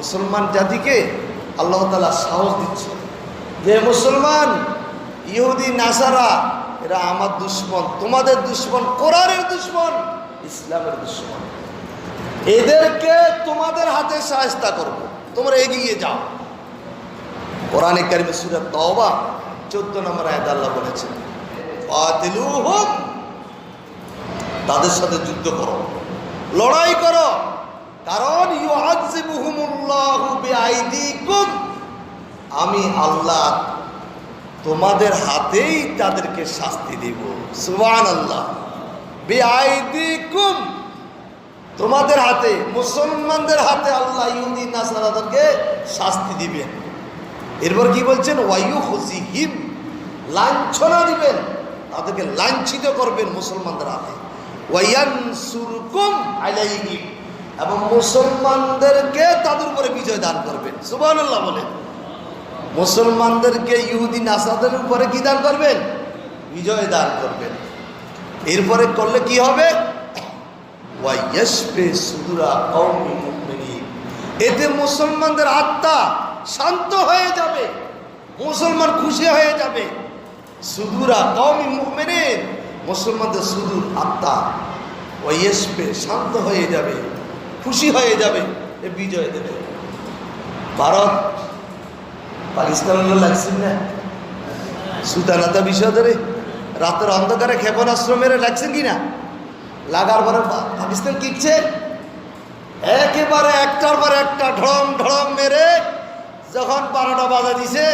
মুসলমান জাতিকে আল্লাহ তাআলা সাহস দিচ্ছে যে মুসলমান, ইহুদি নাসারা এরা আমার দুশ্মন, তোমাদের দুশ্মন, কোরআনের দুশ্মন, ইসলামের দুশ্মন। এদেরকে তোমাদের হাতে শায়েস্তা করব, তোমরা এগিয়ে যাও। কোরআনে কারিমে সূরা তাওবা 14 নম্বর আয়াতে আল্লাহ বলেছেন, ফাতিলুহুম, তাদের সাথে যুদ্ধ করো, লড়াই করো, কারণ ইউআযিবুহুমুল্লাহু বিআইদিকুম, আমি আল্লাহ তোমাদের হাতেই তাদেরকে শাস্তি দেব। সুবহানাল্লাহ। বিআইদিকুম, তোমাদের হাতে, মুসলমানদের হাতে আল্লাহ ইহুদি নাসারাদেরকে শাস্তি দিবেন। এরপর কি বলছেন, ওয়ায়ুখজিহিম, লাঞ্ছনা দিবেন, তাদেরকে লাঞ্ছিত করবেন মুসলমানদের হাতে। ওয়ায়ানসুরকুম আলাইহিম, এবং মুসলমানদেরকে তাদের উপরে বিজয় দান করবেন। সুবহানাল্লাহ বলেন। মুসলমানদেরকে ইহুদি নাসাদের উপরে কি দান করবেন? বিজয় দান করবেন। এরপরে করলে কি হবে? ওয়াইয়াশফি সুদুরা কওমি মুমিনিন, এতে মুসলমানদের আত্মা শান্ত হয়ে যাবে, মুসলমান খুশি হয়ে যাবে। সুদুরা কওমি মুমিনিন, মুসলমানদের সুদূর আত্মা ওয়াইয়াশফি, শান্ত হয়ে যাবে, খুশি হয়ে যাবে, এ বিজয় দেবে। ভারত পাকিস্তানের লাগছেন না সুতানাতা বিষয় ধরে রাতের অন্ধকারে ক্ষেপণাস্ত্র মেরে লাগছেন কিনা? লাগার পরে পাকিস্তান কিচ্ছে একেবারে একটার পর একটা ঢড়ম ঢড়ম মেরে যখন 12টা বাজা দিছে,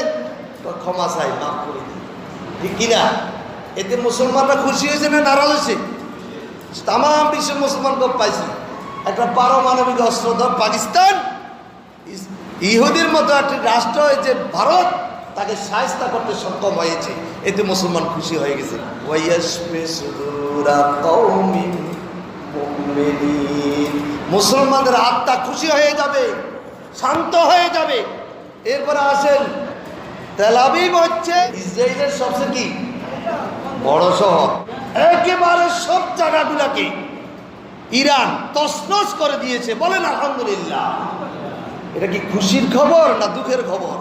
ক্ষমা চাই, মাফ করে দিই, ঠিক কিনা? এতে মুসলমানরা খুশি হয়েছে না নারাজ হয়েছে? তাম বিশ্ব মুসলমান কব পাইছে একটা পারমাণবিক অস্ত্রধর পাকিস্তান, ইহুদির মতো একটি রাষ্ট্র যে ভারত, তাকে শায়েস্তা করতে সক্ষম হয়েছে, এতে মুসলমান খুশি হয়ে গেছে। ওয়াইয়াশফি সুদুরা কওমি মুমিনিন, মুসলমানদের আত্মা খুশি হয়ে যাবে, শান্ত হয়ে যাবে। এরপরে আসেন, তেল আবিব হচ্ছে ইসরায়েলের সবচেয়ে কি বড় শহর, একেবারে সব জায়গাগুলোকে ইরান তছনছ করে দিয়েছে। বলেন আলহামদুলিল্লাহ। এটা কি খুশির খবর না দুঃখের খবর?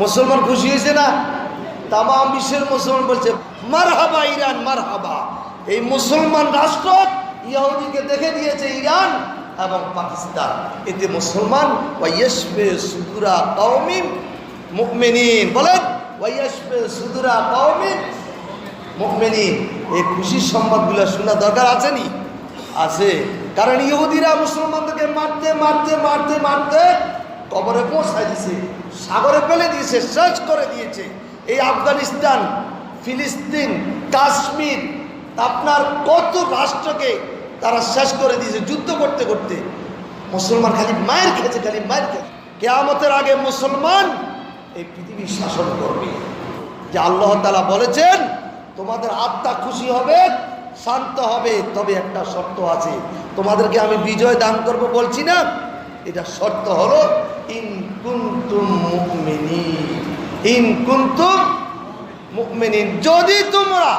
মুসলমান খুশি হয়েছে না? তাম বিশ্বের মুসলমান বলছে মারহাবা ইরান মারহাবা। এই মুসলমান রাষ্ট্র ইহুদিকে দেখে দিয়েছে ইরান এবং পাকিস্তান, এতে মুসলমান ওয়াইয়াশফি সুদুরা কওমি মুমিনিন, বলেন ওয়াইয়াশফি সুদুরা কওমি মুমিনিন। এই খুশির সংবাদগুলো শোনা দরকার আছে নি? আছে। কারণ ইহুদিরা মুসলমানদেরকে মারতে মারতে মারতে মারতে কবরে পৌঁছায় দিয়েছে, সাগরে ফেলে দিয়েছে, শেষ করে দিয়েছে। এই আফগানিস্তান, ফিলিস্তিন, কাশ্মীর, আপনার কত রাষ্ট্রকে তারা শেষ করে দিয়েছে যুদ্ধ করতে করতে। মুসলমান খালি মায়ের খেয়েছে, খালি মায়ের খেয়েছে। কিয়ামতের আগে মুসলমান এই পৃথিবী শাসন করবে। যে আল্লাহ তাআলা বলেছেন তোমাদের আত্মা খুশি হবে, শান্ত হবে, তবে একটা শর্ত আছে, তোমাদেরকে আমি বিজয় দান করব বলছি না, এটা শর্ত হলো ইন কুনতুম মুমিনিন, ইন কুনতুম মুমিনিন, যদি তোমরা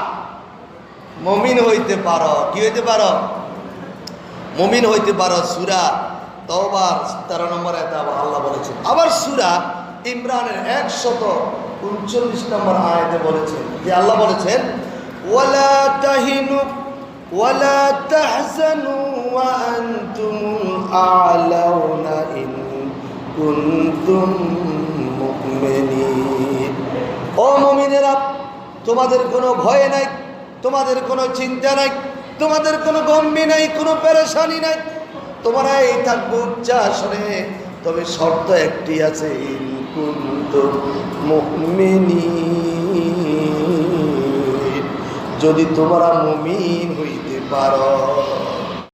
মুমিন হইতে পারো। কি হইতে পারো? মুমিন হইতে পারো। সূরা তাওবার 13 নম্বর আয়াতে আল্লাহ বলেছেন। আবার সূরা ইমরানের 139 নম্বর আয়াতে বলেছেন যে আল্লাহ বলেছেন ওয়ালা তাহিনু ওয়ালা তাহজানু ওয়া আনতুমুল আ'লাউনা ইন কুনতুম মুমিনিন। ও মুমিনেরা, তোমাদের কোনো ভয় নাই, তোমাদের কোনো চিন্তা নাই, তোমাদের কোনো গম্ভীর নাই, কোনো পেরেশানি নাই, তোমরা এই থাকবে উচ্চাসনে, তবে শর্ত একটি আছে, ইন কুনতুম মুমিনিন, যদি তোমরা মুমিন হইতে পারো।